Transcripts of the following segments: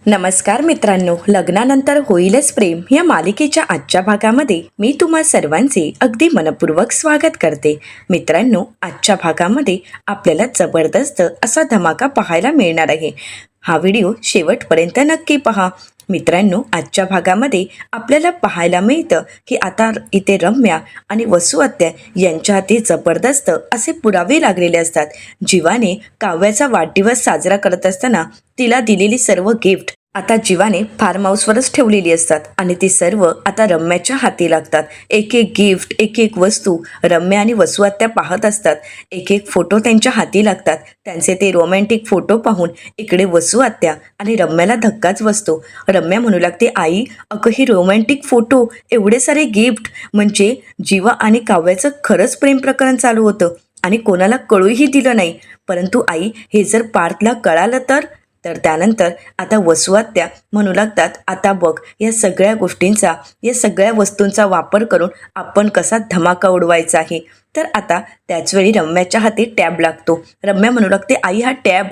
नमस्कार मित्रांनो, लग्नानंतर होईलच प्रेम या मालिकेच्या आजच्या भागामध्ये मी तुम्हा सर्वांचे अगदी मनपूर्वक स्वागत करते. मित्रांनो, आजच्या भागामध्ये आपल्याला जबरदस्त असा धमाका पाहायला मिळणार आहे. हा व्हिडिओ शेवटपर्यंत नक्की पहा. मित्रांनो, आजच्या भागामध्ये आपल्याला पाहायला मिळतं की आता इथे रम्या आणि वसू आत्या यांच्या हाती जबरदस्त असे पुरावे लागलेले असतात. जीवाने काव्याचा वाढदिवस साजरा करत असताना तिला दिलेली सर्व गिफ्ट आता जीवाने फार्म हाऊसवरच ठेवलेली असतात आणि ती सर्व आता रम्याच्या हाती लागतात. एक एक गिफ्ट, एक एक वस्तू रम्या आणि वसू आत्या पाहत असतात. एक एक फोटो त्यांच्या हाती लागतात. त्यांचे ते रोमॅन्टिक फोटो पाहून इकडे वसू आत्या आणि रम्याला धक्काच बसतो. रम्या म्हणू लागते, आई अगं ही रोमॅन्टिक फोटो, एवढे सारे गिफ्ट, म्हणजे जीवा आणि काव्याचं खरंच प्रेम प्रकरण चालू होतं आणि कोणाला कळूही दिलं नाही. परंतु आई, हे जर पार्थला कळालं तर त्यानंतर आता वसू आत्या म्हणू लागतात, आता बघ या सगळ्या गोष्टींचा, या सगळ्या वस्तूंचा वापर करून आपण कसा धमाका उडवायचा आहे. तर आता त्याचवेळी रम्याच्या हाती टॅब लागतो. रम्या म्हणू लागते, आई हा टॅब.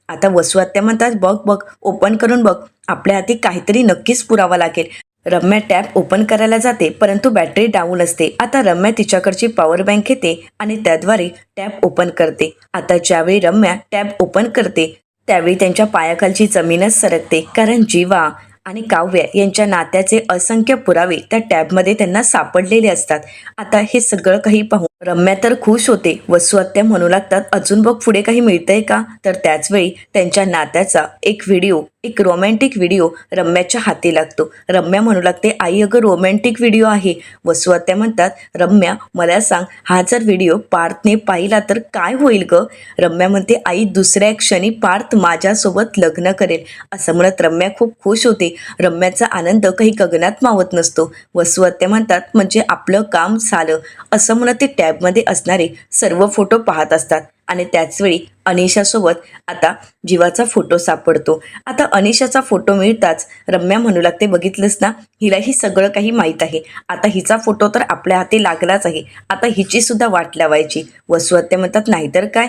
आता वसू आत्या म्हणतात, बघ बघ ओपन करून बघ, आपल्या हाती काहीतरी नक्कीच पुरावा लागेल. रम्या टॅब ओपन करायला जाते, परंतु बॅटरी डाऊन असते. आता रम्या तिच्याकडची पॉवर बँक घेते आणि त्याद्वारे टॅब ओपन करते. आता ज्यावेळी रम्या टॅब ओपन करते त्यावेळी त्यांच्या पायाखालची जमीनच सरकते, कारण जीवा आणि काव्य यांच्या नात्याचे असंख्य पुरावे त्या टॅबमध्ये त्यांना सापडलेले असतात. आता हे सगळं काही पाहून रम्या तर खुश होते. वसू आत्या म्हणू लागतात, अजून बघ पुढे काही मिळतंय का. तर त्याचवेळी त्यांच्या नात्याचा एक व्हिडिओ, एक रोमॅन्टिक व्हिडिओ रम्याच्या हाती लागतो. रम्या म्हणू लागते, आई अगं रोमॅन्टिक व्हिडिओ आहे. वसू आत्या म्हणतात, रम्या मला सांग, हा जर व्हिडिओ पार्थने पाहिला तर काय होईल ग. रम्या म्हणते, आई दुसऱ्या क्षणी पार्थ माझ्यासोबत लग्न करेल. असं म्हणत रम्या खूप खुश होते. रम्याचा आनंद काही गगनात मावत नसतो. वसू आत्या म्हणतात, म्हणजे आपलं काम झालं. असं म्हणत ते टॅबमध्ये असणारे सर्व फोटो पाहत असतात आणि त्याचवेळी अनिशासोबत आता जीवाचा फोटो सापडतो. आता अनिशाचा फोटो मिळताच रम्या म्हणू लागते, बघितलंस ना, हिलाही सगळं काही माहीत आहे. आता हिचा फोटो तर आपल्या हाती लागलाच आहे, आता हिची सुद्धा वाट लावायची. वसू आत्या म्हणतात, नाहीतर काय.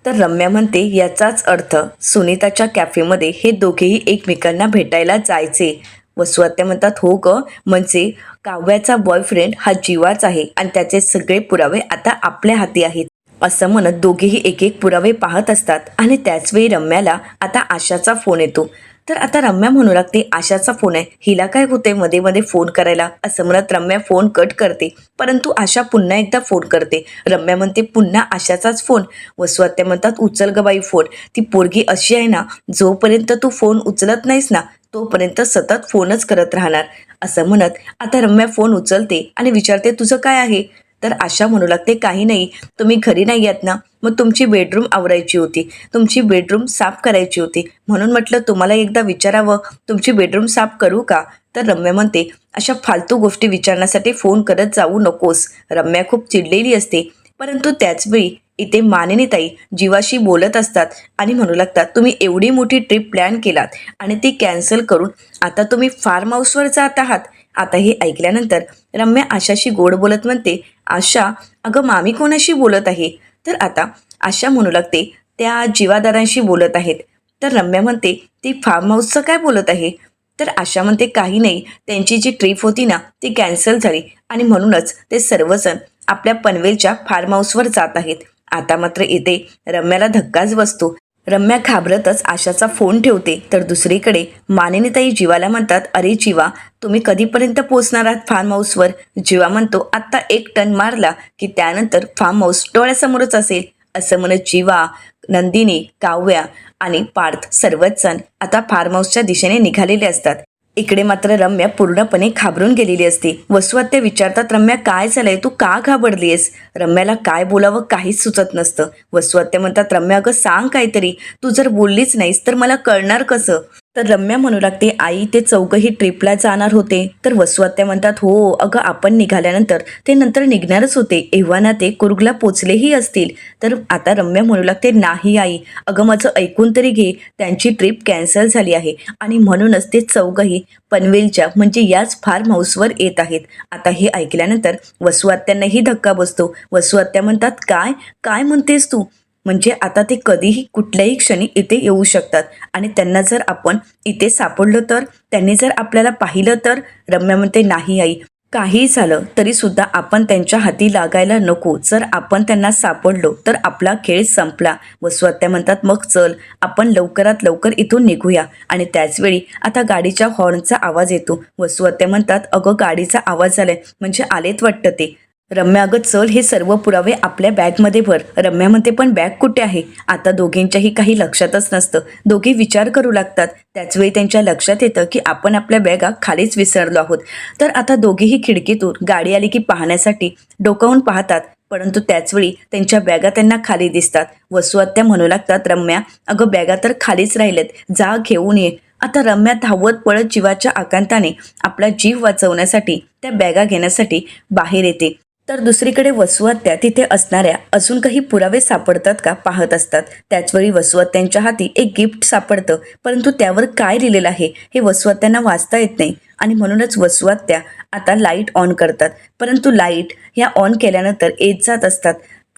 तर रम्या म्हणते, याचाच अर्थ सुनीताच्या कॅफेमध्ये हे दोघेही एकमेकांना भेटायला जायचे. वसू आत्या म्हणतात, हो ग, म्हणजे काव्याचा बॉयफ्रेंड हा जीवाच आहे आणि त्याचे सगळे पुरावे आता आपल्या हाती आहेत. असं म्हणत दोघेही एक एक पुरावे पाहत असतात आणि त्याचवेळी रम्याला आता आशाचा फोन येतो. तर आता रम्या म्हणू लागते, आशाचा फोन आहे, हिला काय होते मध्ये मध्ये फोन करायला. असं म्हणत रम्या फोन कट करते, परंतु आशा पुन्हा एकदा फोन करते. रम्या म्हणते, पुन्हा आशाचाच फोन. वसू आत्या म्हणतात, उचल ग बाई फोन. ती पोरगी अशी आहे ना, जोपर्यंत तू फोन उचलत नाहीस ना तोपर्यंत सतत फोनच करत राहणार. असं म्हणत आता रम्या फोन उचलते आणि विचारते, तुझं काय आहे. तर आशा म्हणू लागते, काही नाही, तुम्ही घरी नाही आहेत ना, मग तुमची बेडरूम आवरायची होती, तुमची बेडरूम साफ करायची होती, म्हणून म्हटलं तुम्हाला एकदा विचारावं, तुमची बेडरूम साफ करू का. तर रम्या म्हणते, अशा फालतू गोष्टी विचारण्यासाठी फोन करत जाऊ नकोस. रम्या खूप चिडलेली असते, परंतु त्याचवेळी इथे मानिनीताई जीवाशी बोलत असतात आणि म्हणू लागतात, तुम्ही एवढी मोठी ट्रिप प्लॅन केलात आणि ती कॅन्सल करून आता तुम्ही फार्म हाऊसवर जात आहात. आता हे ऐकल्यानंतर रम्या आशाशी गोड बोलत म्हणते, आशा अगं मामी कोणाशी बोलत आहे. तर आता आशा म्हणू लागते, त्या जीवादारांशी बोलत आहेत. तर रम्या म्हणते, ती फार्म हाऊसचं काय बोलत आहे. तर आशा म्हणते, काही नाही, त्यांची जी ट्रिप होती ना ती कॅन्सल झाली आणि म्हणूनच ते सर्वजण आपल्या पनवेलच्या फार्म हाऊसवर जात आहेत. आता मात्र इथे रम्याला धक्काच बसतो. रम्या घाबरतच आशाचा फोन ठेवते. तर दुसरीकडे मानिनीताई जीवाला म्हणतात, अरे जीवा, तुम्ही कधीपर्यंत पोहोचणार आहात फार्म हाऊसवर. जीवा म्हणतो, आत्ता 1 टन मारला की त्यानंतर फार्म हाऊस डोळ्यासमोरच असेल. असं म्हणत जीवा, नंदिनी, काव्या आणि पार्थ सर्वच जण आता फार्म हाऊसच्या दिशेने निघालेले असतात. इकडे मात्र रम्या पूर्णपणे घाबरून गेलेली असते. वसू आत्या विचारतात, रम्या काय झालंय, तू का घाबरलीयस. रम्याला काय बोलावं काहीच सुचत नसतं. वसू आत्या म्हणतात, रम्या अगं सांग काहीतरी, तू जर बोललीच नाहीस तर मला कळणार कसं. तर रम्या म्हणू लागते, आई ते चौघही ट्रिपला जाणार होते. तर वसू आत्या म्हणतात, हो अगं, आपण निघाल्यानंतर ते नंतर निघणारच होते, एव्हाना ते कुर्गला पोचलेही असतील. तर आता रम्या म्हणू लागते, नाही आई, अगं माझं ऐकून तरी घे, त्यांची ट्रिप कॅन्सल झाली आहे आणि म्हणूनच ते चौघही पनवेलच्या म्हणजे याच फार्म हाऊसवर येत आहेत. आता हे ऐकल्यानंतर वसू आत्यांनाही धक्का बसतो. वसू आत्या म्हणतात, काय काय म्हणतेस तू. म्हणजे आता ते कधीही कुठल्याही क्षणी इथे येऊ शकतात आणि त्यांना जर आपण इथे सापडलो तर, त्यांनी जर आपल्याला पाहिलं तर? रम्या म्हणते, नाही आई, काही झालं तरी सुद्धा आपण त्यांच्या हाती लागायला नको. जर आपण त्यांना सापडलो तर आपला खेळ संपला. वसुआत्या म्हणतात, मग चल आपण लवकरात लवकर इथून निघूया. आणि त्याचवेळी आता गाडीच्या हॉर्नचा आवाज येतो. वसुआत्या म्हणतात, अगं गाडीचा आवाज आलाय, म्हणजे आलेत वाटतं ते. रम्या, अगं चल हे सर्व पुरावे आपल्या बॅगमध्ये भर. रम्या म्हणते, पण बॅग कुठे आहे? आता दोघींच्याही काही लक्षातच नसतं. दोघे विचार करू लागतात. त्याचवेळी त्यांच्या लक्षात येतं की आपण आपल्या बॅगा खालीच विसरलो आहोत. तर आता दोघेही खिडकीतून गाडी आली की पाहण्यासाठी डोकावून पाहतात. परंतु त्याचवेळी त्यांच्या बॅगा त्यांना खाली दिसतात. वसुआत्या म्हणू लागतात, रम्या अगं बॅगा तर खालीच राहिलेत, जा घेऊन ये. आता रम्या धावत पळत जीवाच्या आकांताने आपला जीव वाचवण्यासाठी त्या बॅगा घेण्यासाठी बाहेर येते. तर दुसरीकडे वसुआत्या तिथे असणाऱ्या अजून काही पुरावे सापडतात का पाहत असतात. त्याचवेळी वसुआत्यांच्या हाती एक गिफ्ट सापडतं, परंतु त्यावर काय लिहिलेलं आहे हे वसुआत्यांना वाचता येत नाही आणि म्हणूनच वसुआत्या आता लाईट ऑन करतात. परंतु लाईट ह्या ऑन केल्यानंतर येत जात असतात.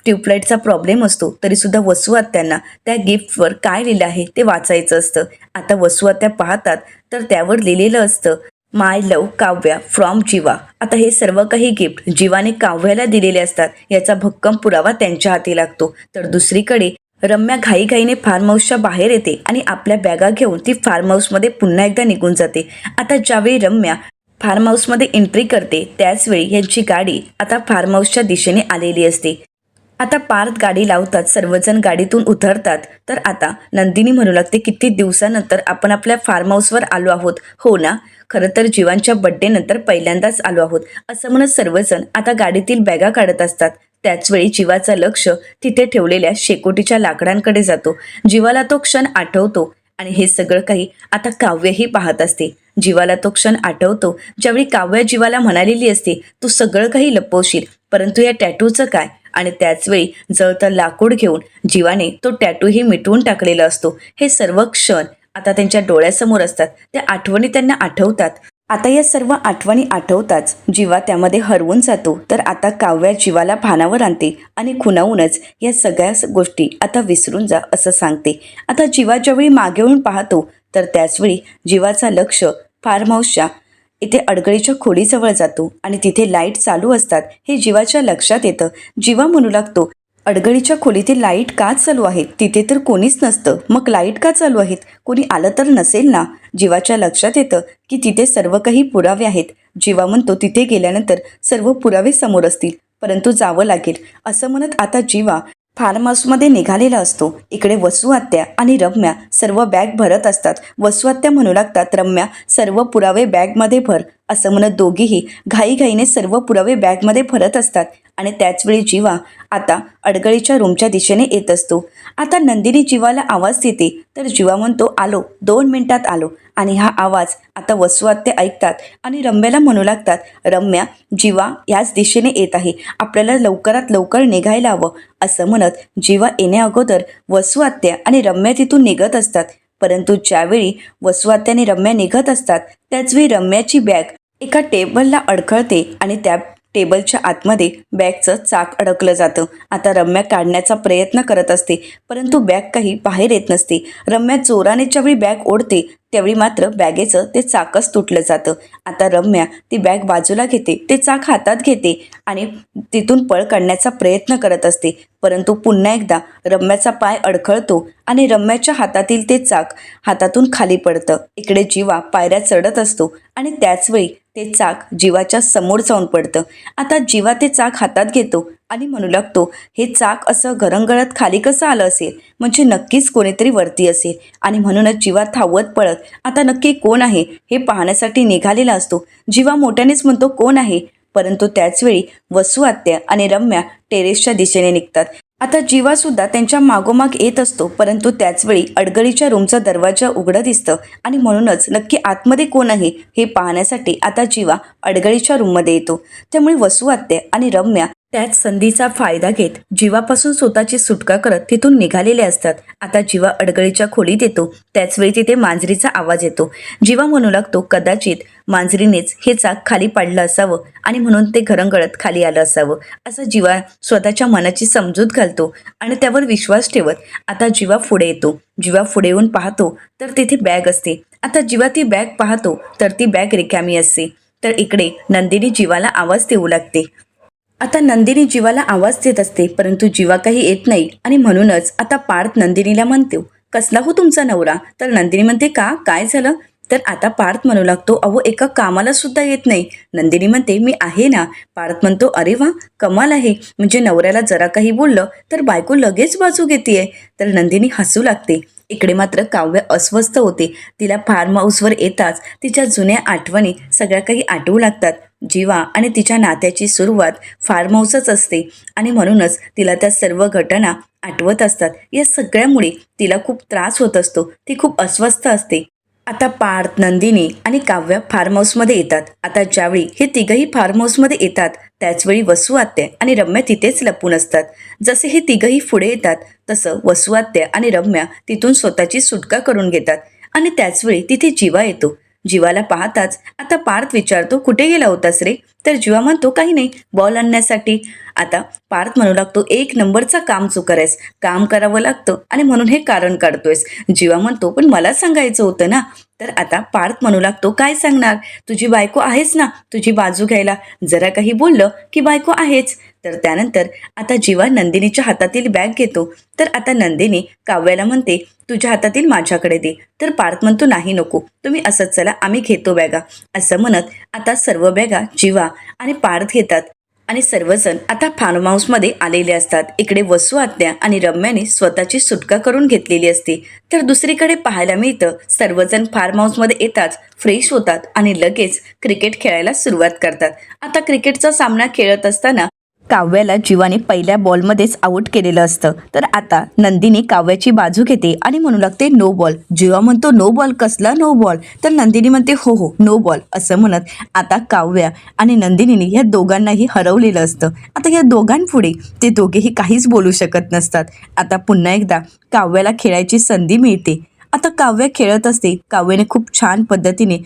ट्यूबलाईटचा प्रॉब्लेम असतो तरीसुद्धा वसुआत्यांना त्या गिफ्टवर काय लिहिलं आहे ते वाचायचं असतं. आता वसुआत्या पाहतात तर त्यावर लिहिलेलं असतं, माय लव्ह काव्या फ्रॉम जीवा. आता हे सर्व काही गिफ्ट जीवाने काव्याला दिलेले असतात याचा भक्कम पुरावा त्यांच्या हाती लागतो. तर दुसरीकडे रम्या घाईघाईने फार्म हाऊसच्या बाहेर येते आणि आपल्या बॅगा घेऊन ती फार्म हाऊसमध्ये पुन्हा एकदा निघून जाते. आता ज्यावेळी रम्या फार्म हाऊसमध्ये एंट्री करते त्याचवेळी यांची गाडी आता फार्म हाऊसच्या दिशेने आलेली असते. आता पार्थ गाडी लावतात, सर्वजण गाडीतून उतरतात. तर आता नंदिनी म्हणू लागते, किती दिवसानंतर आपण आपल्या फार्म हाऊसवर आलो आहोत. हो ना, खरं तर जीवांच्या बड्डे नंतर पहिल्यांदाच आलो आहोत, असं म्हणत सर्वजण आता गाडीतील बॅगा काढत असतात. त्याचवेळी जीवाचं लक्ष तिथे ठेवलेल्या शेकोटीच्या लाकडांकडे जातो. जीवाला तो क्षण आठवतो आणि हे सगळं काही आता काव्यही पाहत असते. जीवाला तो क्षण आठवतो ज्यावेळी काव्य जीवाला म्हणालेली असते, तू सगळं काही लपवशील, परंतु या टॅटूचं काय? आणि त्याचवेळी जळतं लाकूड घेऊन जीवाने तो टॅटूही मिटवून टाकलेला असतो. हे सर्व क्षण आता त्यांच्या डोळ्यासमोर असतात. त्या आठवणी त्यांना आठवतात. आता या सर्व आठवणी आठवताच जीवा त्यामध्ये हरवून जातो. तर आता काव्या जीवाला भानावर आणते आणि खुणावूनच या सगळ्या गोष्टी आता विसरून जा असं सांगते. आता जीवा ज्यावेळी मागे येऊन पाहतो तर त्याचवेळी जीवाचा लक्ष फार्म हाऊसच्या इथे अडगळीच्या खोलीजवळ जातो आणि तिथे लाईट चालू असतात हे जीवाच्या लक्षात येतं. जीवा म्हणू लागतो, अडगळीच्या खोलीतील लाईट का चालू आहेत? तिथे तर कोणीच नसतं, मग लाईट का चालू आहेत? कोणी आलं तर नसेल ना? जीवाच्या लक्षात येतं की तिथे सर्व काही पुरावे आहेत. जीवा म्हणतो, तिथे गेल्यानंतर सर्व पुरावे समोर असतील, परंतु जावं लागेल. असं म्हणत आता जीवा फार्म हाऊसमध्ये निघालेला असतो. इकडे वसुआत्या आणि रम्या सर्व बॅग भरत असतात. वसुआत्या म्हणू लागतात, रम्या सर्व पुरावे बॅगमध्ये भर. असं म्हणत दोघीही घाईघाईने सर्व पुरावे बॅगमध्ये भरत असतात आणि त्याचवेळी जीवा आता अडगळीच्या रूमच्या दिशेने येत असतो. आता नंदिनी जीवाला आवाज देते तर जीवा म्हणतो, आलो, 2 मिनिटात आलो. आणि हा आवाज आता वसुआत्या ऐकतात आणि रम्याला म्हणू लागतात, रम्या जीवा याच दिशेने येत आहे, आपल्याला लवकरात लवकर निघायला हवं. असं म्हणत जीवा येण्या अगोदर वसुआत्या आणि रम्या तिथून निघत असतात. परंतु ज्यावेळी वसुआत्या आणि रम्या निघत असतात त्याचवेळी रम्याची बॅग एका टेबलला अडखळते आणि त्या टेबलच्या आतमध्ये बॅगचं चाक अडकलं जातं. आता रम्या काढण्याचा प्रयत्न करत असते परंतु बॅग काही बाहेर येत नसते. रम्या जोराने ज्यावेळी बॅग ओढते त्यावेळी मात्र बॅगेचं ते चाकच तुटलं जातं. आता रम्या ती बॅग बाजूला घेते, ते चाक हातात घेते आणि तिथून पळ काढण्याचा प्रयत्न करत असते. परंतु पुन्हा एकदा रम्याचा पाय अडखळतो आणि रम्याच्या हातातील ते चाक हातातून खाली पडतं. इकडे जीवा पायऱ्या चढत असतो आणि त्याचवेळी ते चाक जीवाच्या समोर जाऊन पडतं. आता जीवा ते चाक हातात घेतो आणि म्हणू लागतो, हे चाक असं घरंगळत खाली कसं आलं असेल? म्हणजे नक्कीच कोणीतरी वरती असेल. आणि म्हणूनच जीवा धावत पळत आता नक्की कोण आहे हे पाहण्यासाठी निघालेला असतो. जीवा मोठ्यानेच म्हणतो, कोण आहे? परंतु त्याचवेळी वसुआत्या आणि रम्या टेरेसच्या दिशेने निघतात. आता जीवा सुद्धा त्यांच्या मागोमाग येत असतो. परंतु त्याचवेळी अडगळीच्या रूमचा दरवाजा उघडं दिसतं आणि म्हणूनच नक्की आतमध्ये कोण आहे हे पाहण्यासाठी आता जीवा अडगळीच्या रूममध्ये येतो. त्यामुळे वसुआत्या आणि रम्या त्याच संधीचा फायदा घेत जीवापासून स्वतःची सुटका करत तिथून निघालेले असतात. आता जीवा अडगळीच्या खोलीत येतो. त्याचवेळी तिथे मांजरीचा आवाज येतो. जीवा म्हणू लागतो, कदाचित मांजरीनेच हे चाक खाली पाडलं असावं आणि म्हणून ते घरंगळत खाली आलं असावं, असं जीवा स्वतःच्या मनाची समजूत घालतो आणि त्यावर विश्वास ठेवत आता जीवा पुढे येतो. जीवा पुढे येऊन पाहतो तर तिथे बॅग असते. आता जीवा ती बॅग पाहतो तर ती बॅग रिकामी असते. तर इकडे नंदिनी जीवाला आवाज देऊ लागते. आता नंदिनी जीवाला आवाज देत असते, परंतु जीवा काही येत नाही आणि म्हणूनच आता पार्थ नंदिनीला म्हणतो, कसला हो तुमचा नवरा? तर नंदिनी म्हणते, का, काय झालं? तर आता पार्थ म्हणू लागतो, अहो एका कामाला सुद्धा येत नाही. नंदिनी म्हणते, मी आहे ना. पार्थ म्हणतो, अरे वा, कमाल आहे, म्हणजे नवऱ्याला जरा काही बोललं तर बायको लगेच बाजू घेतेय. तर नंदिनी हसू लागते. इकडे मात्र काव्य अस्वस्थ होते. तिला फार्म हाऊसवर येताच तिच्या जुन्या आठवणी सगळ्या काही आठवू लागतात. जीवा आणि तिच्या नात्याची सुरुवात फार्म हाऊसच असते आणि म्हणूनच तिला त्या सर्व घटना आठवत असतात. या सगळ्यामुळे तिला खूप त्रास होत असतो. ती खूप अस्वस्थ असते. आता पार्थ, नंदिनी आणि काव्य फार्म हाऊसमध्ये येतात. आता ज्यावेळी हे तिघही फार्म हाऊसमध्ये येतात त्याचवेळी वसू आत्या आणि रम्या तिथेच लपून असतात. जसे हे तिघही पुढे येतात तसं वसू आत्या आणि रम्या तिथून स्वतःची सुटका करून घेतात आणि त्याचवेळी तिथे जीवा येतो. जीवाला पाहताच आता पार्थ विचारतो, कुठे गेला होतास रे? तर जीवा म्हणतो, काही नाही, बॉल आणण्यासाठी. आता पार्थ म्हणू लागतो, एक नंबरचा काम चुकारेस, काम करावं लागतं आणि म्हणून हे कारण काढतोयस. जीवा म्हणतो, पण मला सांगायचं होतं ना. तर आता पार्थ म्हणू लागतो, काय सांगणार, तुझी बायको आहेच ना तुझी बाजू घ्यायला, जरा काही बोललं की बायको आहेच. तर त्यानंतर आता जीवा नंदिनीच्या हातातील बॅग घेतो. तर आता नंदिनी काव्याला म्हणते, तुझ्या हातातील माझ्याकडे दे. तर पार्थ म्हणतो, नाही नको, तुम्ही असंच चला, आम्ही घेतो बॅगा. असं म्हणत आता सर्व बॅगा जीवा आणि पार्थ घेतात आणि सर्वजण आता फार्म हाऊसमध्ये आलेले असतात. इकडे वसू आत्या आणि रम्याने स्वतःची सुटका करून घेतलेली असते. तर दुसरीकडे पाहायला मिळतं, सर्वजण फार्म हाऊसमध्ये येताच फ्रेश होतात आणि लगेच क्रिकेट खेळायला सुरुवात करतात. आता क्रिकेटचा सामना खेळत असताना काव्याला जीवाने पहिल्या बॉलमध्येच आऊट केलेलं असतं. तर आता नंदिनी काव्याची बाजू घेते आणि म्हणू लागते, नो बॉल. जीवा म्हणतो, नो बॉल, कसला नो बॉल? तर नंदिनी म्हणते, हो हो, नो बॉल. असं म्हणत आता काव्या आणि नंदिनीने या दोघांनाही हरवलेलं असतं. आता या दोघांपुढे ते दोघेही काहीच बोलू शकत नसतात. आता पुन्हा एकदा काव्याला खेळायची संधी मिळते. आता काव्य खेळत असते. काव्याने खूप छान पद्धतीने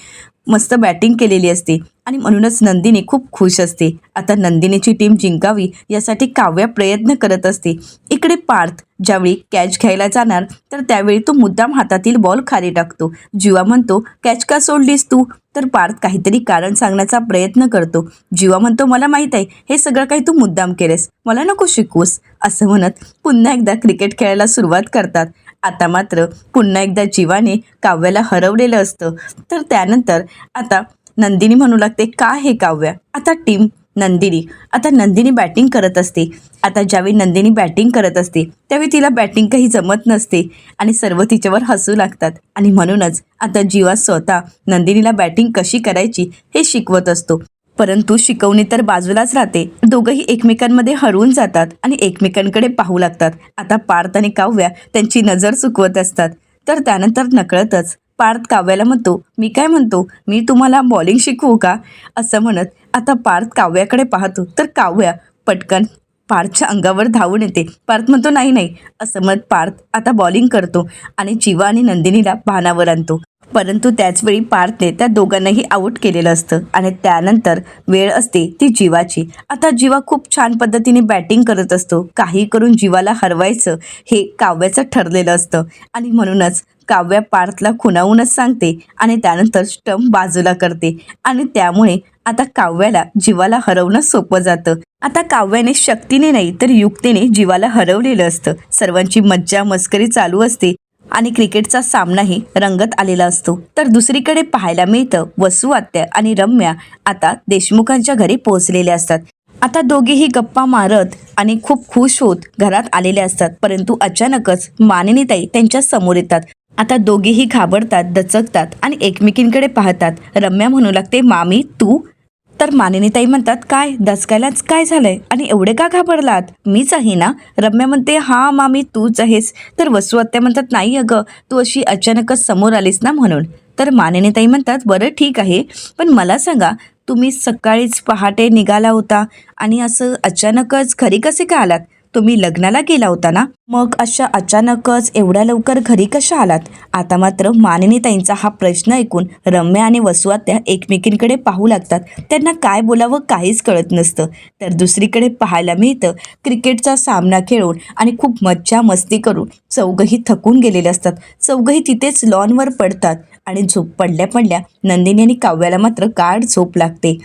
मस्त बॅटिंग केलेली असते आणि म्हणूनच नंदिनी खूप खुश असते. आता नंदिनीची टीम जिंकावी यासाठी काव्या प्रयत्न करत असते. इकडे पार्थ ज्यावेळी कॅच घ्यायला जाणार तर त्यावेळी तो मुद्दाम हातातील बॉल खाली टाकतो. जीवा म्हणतो, कॅच का सोडलीस तू? तर पार्थ काहीतरी कारण सांगण्याचा प्रयत्न करतो. जीवा म्हणतो, मला माहीत आहे, हे सगळं काही तू मुद्दाम केलेस, मला नको शिकवूस. असं म्हणत पुन्हा एकदा क्रिकेट खेळायला सुरुवात करतात. आता मात्र पुन्हा एकदा जीवाने काव्याला हरवलेलं असतं. तर त्यानंतर आता नंदिनी म्हणू लागते, का हे काव्या? आता टीम नंदिनी आता नंदिनी बॅटिंग करत असते. आता ज्यावेळी नंदिनी बॅटिंग करत असते त्यावेळी तिला बॅटिंग काही जमत नसते आणि सर्व तिच्यावर हसू लागतात आणि म्हणूनच आता जीवा स्वतः नंदिनीला बॅटिंग कशी करायची हे शिकवत असतो. परंतु शिकवणी तर बाजूलाच राहते. दोघंही एकमेकांमध्ये हरवून जातात आणि एकमेकांकडे पाहू लागतात. आता पार्थ आणि काव्या त्यांची नजर चुकवत असतात. तर त्यानंतर नकळतच पार्थ काव्याला म्हणतो, मी काय म्हणतो, मी तुम्हाला बॉलिंग शिकवू का? असं म्हणत आता पार्थ काव्याकडे पाहतो. तर काव्या पटकन पार्थच्या अंगावर धावून येते. पार्थ म्हणतो, नाही नाही. असं म्हणत पार्थ आता बॉलिंग करतो आणि जीवा आणि नंदिनीला भानावर आणतो. परंतु त्याचवेळी पार्थने त्या दोघांनाही आऊट केलेलं असतं आणि त्यानंतर वेळ असते ती जीवाची. आता जीवा खूप छान पद्धतीने बॅटिंग करत असतो. काही करून जीवाला हरवायचं हे काव्याचं ठरलेलं असतं आणि म्हणूनच काव्या पार्थला खुणावूनच सांगते आणि त्यानंतर स्टंप बाजूला करते आणि त्यामुळे आता काव्याला जीवाला हरवणं सोपं जातं. आता काव्याने शक्तीने नाही तर युक्तीने जीवाला हरवलेलं असतं. सर्वांची मज्जा मस्करी चालू असते आणि क्रिकेटचा सामनाही रंगत आलेला असतो. तर दुसरीकडे पाहायला मिळतं, वसू आत्या आणि रम्या आता देशमुखांच्या घरी पोहोचलेले असतात. आता दोघेही गप्पा मारत आणि खूप खुश होत घरात आलेले असतात. परंतु अचानकच मानिनीताई त्यांच्या समोर येतात. आता दोघेही घाबरतात, दचकतात आणि एकमेकींकडे पाहतात. रम्या म्हणू लागते, मामी तू? तर मानिनीताई म्हणतात, काय दचकायलाच काय झालंय आणि एवढे का घाबरलात? मीच आहे ना. रम्या म्हणते, हा मामी तूच आहेस. तर वसू आत्या म्हणतात, नाही अगं, तू अशी अचानकच समोर आलीस ना म्हणून. तर मानिनीताई म्हणतात, बरं ठीक आहे, पण मला सांगा तुम्ही सकाळीच पहाटे निघाला होता आणि असं अचानकच घरी कसे काय आलात? तुम्ही लग्नाला गेला होता ना? मग अशा अचानकच एवढ्या लवकर घरी कशा आलात? आता मात्र मानिनीताईंचा हा प्रश्न ऐकून रम्या आणि वसुआत्या एकमेकींकडे पाहू लागतात. त्यांना काय बोलावं काहीच कळत नसतं. तर दुसरीकडे पाहायला मिळतं क्रिकेटचा सामना खेळून आणि खूप मज्जा मस्ती करून चौघही थकून गेलेले असतात. चौघही तिथेच लॉनवर पडतात आणि झोप पडल्या पडल्या नंदिनी आणि काव्याला मात्र गाढ झोप लागते.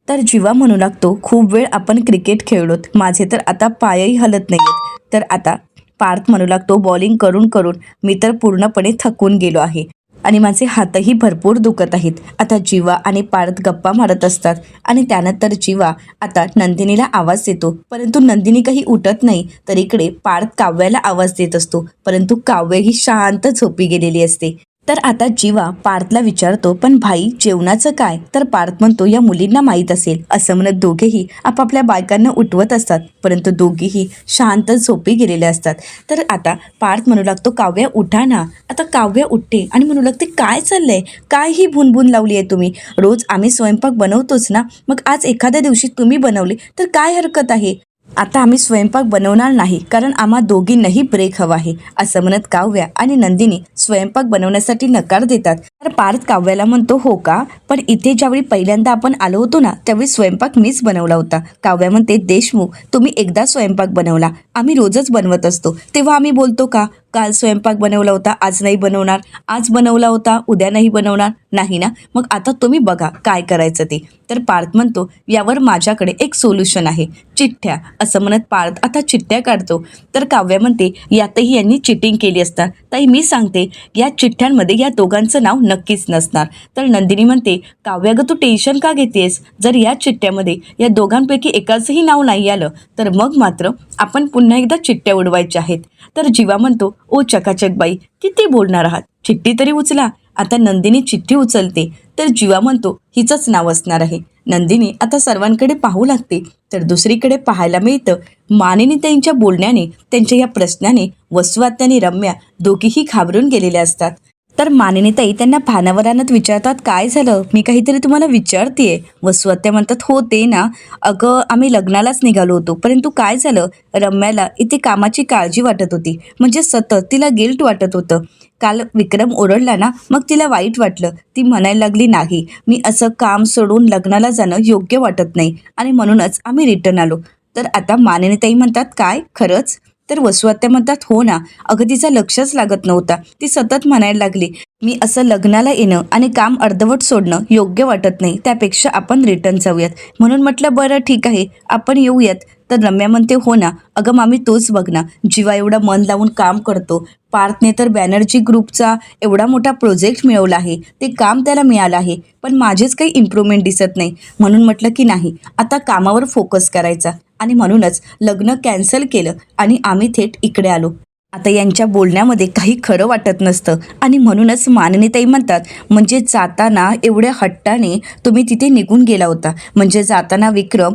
तर जीवा म्हणू लागतो, खूप वेळ आपण क्रिकेट खेळलोत, माझे तर आता पायही हलत नाहीयेत. तर आता पार्थ म्हणू लागतो, बॉलिंग करून करून मी तर पूर्णपणे थकून गेलो आहे आणि माझे हातही भरपूर दुखत आहेत. आता जीवा आणि पार्थ गप्पा मारत असतात आणि त्यानंतर जीवा आता नंदिनीला आवाज देतो, परंतु नंदिनी काही उठत नाही. तर इकडे पार्थ काव्याला आवाज देत असतो, परंतु काव्य ही शांत झोपी गेलेली असते. तर आता जीवा पार्थला विचारतो, पण भाई जेवणाचं काय? तर पार्थ म्हणतो, या मुलींना माहीत असेल, असं म्हणत दोघेही आपापल्या बायकांना उठवत असतात, परंतु दोघेही शांत झोपी गेलेले असतात. तर आता पार्थ म्हणू लागतो, काव्य उठा ना. आता काव्य उठते आणि म्हणू लागते, काय चाललंय? काय ही भुनभुन लावली आहे तुम्ही? रोज आम्ही स्वयंपाक बनवतोच ना, मग आज एखाद्या दिवशी तुम्ही बनवले तर काय हरकत आहे? आता आम्ही स्वयंपाक बनवणार नाही, कारण आम्हा दोघींनाही ब्रेक हवा आहे, असं म्हणत काव्या आणि नंदिनी स्वयंपाक बनवण्यासाठी नकार देतात. तर पार्थ काव्याला म्हणतो, हो का? पण इथे ज्यावेळी पहिल्यांदा आपण आलो होतो ना, त्यावेळी स्वयंपाक मीच बनवला होता. काव्या म्हणते, देशमुख, तुम्ही एकदा स्वयंपाक बनवला, आम्ही रोजच बनवत असतो, तेव्हा आम्ही बोलतो का काल स्वयंपाक बनवला होता, आज नाही बनवणार, आज बनवला होता, उद्या नाही बनवणार? नाही ना? मग आता तुम्ही बघा काय करायचं ते. तर पार्थ म्हणतो, यावर माझ्याकडे एक सोल्युशन आहे, चिठ्ठ्या, असं म्हणत पार्थ आता चिठ्ठ्या काढतो. तर काव्य म्हणते, यातही यांनी चिटिंग केली असतात. ताई मी सांगते, या चिठ्ठ्यांमध्ये या दोघांचं नाव नक्कीच नसणार. तर नंदिनी म्हणते, काव्य ग तू टेन्शन का घेतेस? जर या चिठ्ठ्यामध्ये या दोघांपैकी एकाचंही नाव नाही आलं तर मग मात्र आपण पुन्हा एकदा चिठ्ठ्या उडवायच्या आहेत. तर जीवा म्हणतो, ओ चकाचक बाई, किती बोलणार आहात, चिठ्ठी तरी उचला. आता नंदिनी चिठ्ठी उचलते. तर जीवा म्हणतो, हिचंच नाव असणार आहे. नंदिनी आता सर्वांकडे पाहू लागते. तर दुसरीकडे पाहायला मिळतं मानिनीताईंच्या बोलण्याने, त्यांच्या या प्रश्नाने वसुआत्या आणि रम्या दोघीही घाबरून गेलेल्या असतात. तर मानिनीताई त्यांना भानावर आणत विचारतात, काय झालं? मी काहीतरी तुम्हाला विचारतेय. वसुआत्या म्हणतात, हो ते ना, अगं आम्ही लग्नालाच निघालो होतो, परंतु काय झालं, रम्याला इथे कामाची काळजी वाटत होती, म्हणजे सतत तिला गिल्ट वाटत होतं. काल विक्रम ओरडला ना, मग तिला वाईट वाटलं. ती म्हणायला लागली, नाही, मी असं काम सोडून लग्नाला जाणं योग्य वाटत नाही आणि म्हणूनच आम्ही रिटर्न आलो. तर आता मानिनीताई म्हणतात, काय खरंच? तर वसुआत्या म्हणतात, हो ना, अगं तिचं लक्षच लागत नव्हता, ती सतत म्हणायला लागली, मी असं लग्नाला येणं आणि काम अर्धवट सोडणं योग्य वाटत नाही, त्यापेक्षा आपण रिटर्न जाऊयात. म्हणून म्हटलं, बरं ठीक आहे, आपण येऊयात. तर रम्या म्हणते, हो ना अगं मामी, तोच बघ ना, जीवा एवढा मन लावून काम करतो, पार्थने तर बॅनर्जी ग्रुपचा एवढा मोठा प्रोजेक्ट मिळवला आहे, ते काम त्याला मिळालं आहे, पण माझेच काही इम्प्रूव्हमेंट दिसत नाही. म्हणून म्हटलं की नाही, आता कामावर फोकस करायचा आणि म्हणूनच लग्न कॅन्सल केलं आणि आम्ही थेट इकडे आलो. आता यांच्या बोलण्यामध्ये काही खरं वाटत नसतं आणि म्हणूनच मानिनीताई म्हणतात, म्हणजे जाताना एवढ्या हट्टाने तुम्ही तिथे निघून गेला होता, म्हणजे जाताना विक्रम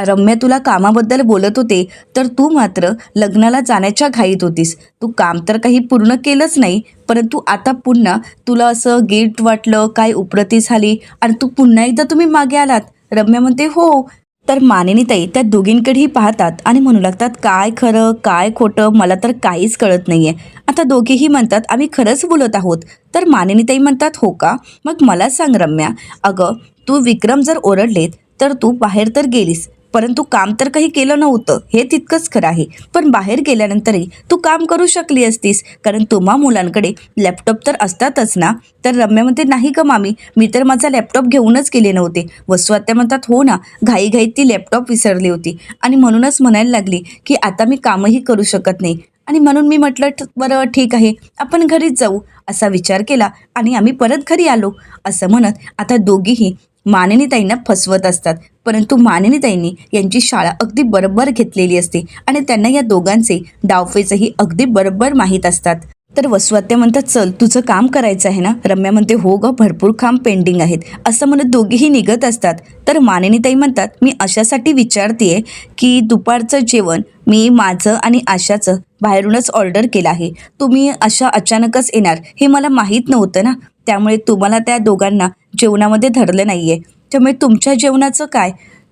रम्या तुला कामाबद्दल बोलत होते, तर तू मात्र लग्नाला जाण्याच्या घाईत होतीस. तू काम तर काही पूर्ण केलंच नाही, परंतु आता पुन्हा तुला असं गिल्ट वाटलं, काय उपरती झाली आणि तू पुन्हा एकदा तुम्ही मागे आलात. रम्या म्हणते, हो. तर मानिनीताई त्या दोघींकडेही पाहतात आणि म्हणू लागतात, काय खरं काय खोटं मला तर काहीच कळत नाहीये. आता दोघेही म्हणतात, आम्ही खरंच बोलत आहोत. तर मानिनीताई म्हणतात, हो का? मग मला सांग रम्या, अगं तू विक्रम जर ओरडलेत तर तू बाहेर तर गेलीस, परंतु काम तर काही केलं नव्हतं, हे तितकंच खरं आहे. पण बाहेर गेल्यानंतरही तू काम करू शकली असतीस, कारण तुम्हा मुलांकडे लॅपटॉप तर असतातच ना. तर रम्या म्हणते, नाही का मामी, मी तर माझा लॅपटॉप घेऊनच गेले नव्हते. वसुआत्या म्हणतात, हो ना, घाईघाईत ती लॅपटॉप विसरली होती आणि म्हणूनच म्हणायला लागली की आता मी कामही करू शकत नाही आणि म्हणून मी म्हटलं, बरं ठीक आहे, आपण घरीच जाऊ, असा विचार केला आणि आम्ही परत घरी आलो. असं म्हणत आता दोघीही मानिनीताईंना फसवत असतात, परंतु मानिनीताईंनी यांची शाळा अगदी बरोबर घेतलेली असते आणि त्यांना या दोघांचे डावपेचही अगदी बरोबर माहीत असतात. तर वसुआत्या म्हणतात, चल तुझं काम करायचं आहे ना. रम्या म्हणते, हो ग, भरपूर काम पेंडिंग आहेत, असं म्हणत दोघेही निघत असतात. तर मानिनीताई म्हणतात, मी अशासाठी विचारतेय की दुपारचं जेवण मी माझं आणि आशाचं बाहेरूनच ऑर्डर केलं आहे, तुम्ही अशा अचानकच येणार हे मला माहीत नव्हतं ना, त्यामुळे तुम्हाला त्या दोघांना जेवणामध्ये धरलं नाहीये. त्यामुळे तुमच्या जेवणाचं काय?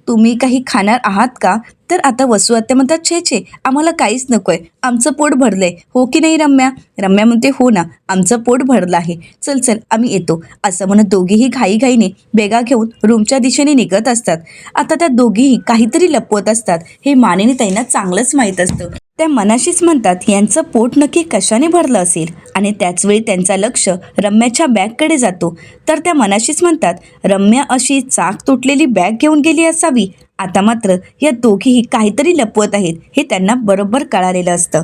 तुम्ही काही खाणार आहात का? तर आता वसू आत्या म्हणतात, छे छे, आम्हाला काहीच नको आहे, आमचं पोट भरलंय. हो की नाही रम्या? रम्या म्हणते, हो ना, आमचं पोट भरलं आहे, चल चल आम्ही येतो. असं म्हणत दोघीही घाईघाईने बेगा घेऊन रूमच्या दिशेने निघत असतात. आता त्या दोघीही काहीतरी लपवत असतात हे मानिनी ताईंना चांगलंच माहीत असतं. त्या मनाशीच म्हणतात यांचं पोट नक्की कशाने भरलं असेल. आणि त्याचवेळी त्यांचा लक्ष रम्याच्या बॅगकडे जातो. तर त्या मनाशीच म्हणतात रम्या अशी चाक तुटलेली बॅग घेऊन गेली असावी. आता मात्र या दोघीही काहीतरी लपवत आहेत हे त्यांना बरोबर कळालेलं असतं.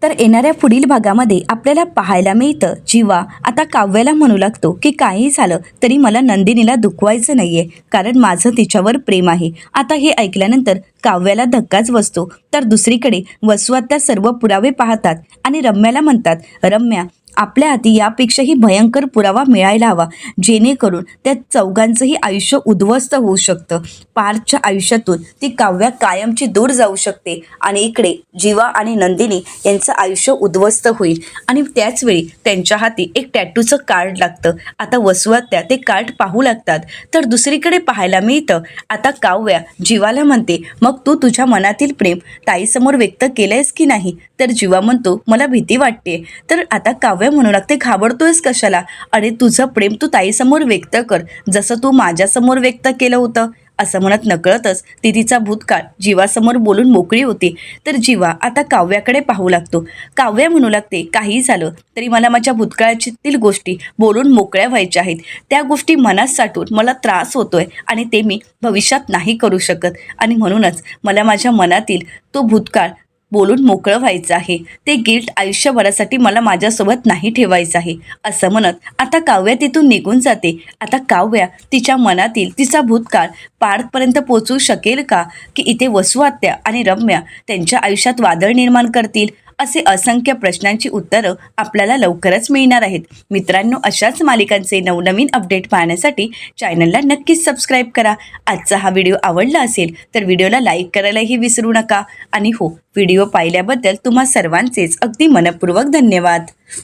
तर येणाऱ्या पुढील भागामध्ये आपल्याला पाहायला मिळतं जीवा आता काव्याला म्हणू लागतो की काही झालं तरी मला नंदिनीला दुखवायचं नाहीये, कारण माझं तिच्यावर प्रेम आहे. आता हे ऐकल्यानंतर काव्याला धक्काच बसतो. तर दुसरीकडे वसू आत्या सर्व पुरावे पाहतात आणि रम्याला म्हणतात, रम्या आपल्या हाती यापेक्षाही भयंकर पुरावा मिळायला हवा, जेणेकरून त्या चौघांचंही आयुष्य उद्ध्वस्त होऊ शकतं. पार्थच्या आयुष्यातून ती काव्या कायमची दूर जाऊ शकते आणि इकडे जीवा आणि नंदिनी यांचं आयुष्य उद्ध्वस्त होईल. आणि त्याचवेळी त्यांच्या हाती एक टॅटूचं कार्ड लागतं. आता वसू आत्या ते कार्ड पाहू लागतात. तर दुसरीकडे पाहायला मिळतं आता काव्या जीवाला म्हणते, मग तू तुझ्या मनातील प्रेम ताईसमोर व्यक्त केलंयस की नाही? तर जीवा म्हणतो, मला भीती वाटते. तर आता काव्या म्हणू लागते, घाबरतोयस कशाला? अरे तुझं प्रेम तू ताईसमोर व्यक्त कर, जसं तू माझ्यासमोर व्यक्त केलं होतं. असं म्हणत नकळतच ती तिचा भूतकाळ जीवासमोर बोलून मोकळी होती. तर जीवा आता काव्याकडे पाहू लागतो. काव्या म्हणू लागते, काही झालं तरी मला माझ्या भूतकाळातील गोष्टी बोलून मोकळ्या व्हायच्या आहेत. त्या गोष्टी मनात साठवून मला त्रास होतोय आणि ते मी भविष्यात नाही करू शकत. आणि म्हणूनच मला माझ्या मनातील तो भूतकाळ बोलून मोकळं व्हायचं आहे. ते गिल्ट आयुष्यभरासाठी मला माझ्यासोबत नाही ठेवायचं आहे. असं म्हणत आता काव्या तिथून निघून जाते. आता काव्या तिच्या मनातील तिचा भूतकाळ पार्थपर्यंत पोचवू शकेल का, की इथे वसू आत्या आणि रम्या त्यांच्या आयुष्यात वादळ निर्माण करतील? असे असंख्य प्रश्नांची उत्तरं आपल्याला लवकरच मिळणार आहेत. मित्रांनो, अशाच मालिकांचे नवनवीन अपडेट पाहण्यासाठी चॅनलला नक्कीच सबस्क्राईब करा. आजचा हा व्हिडिओ आवडला असेल तर व्हिडिओला लाईक करायलाही विसरू नका. आणि हो, व्हिडिओ पाहिल्याबद्दल तुम्हा सर्वांचेच अगदी मनपूर्वक धन्यवाद.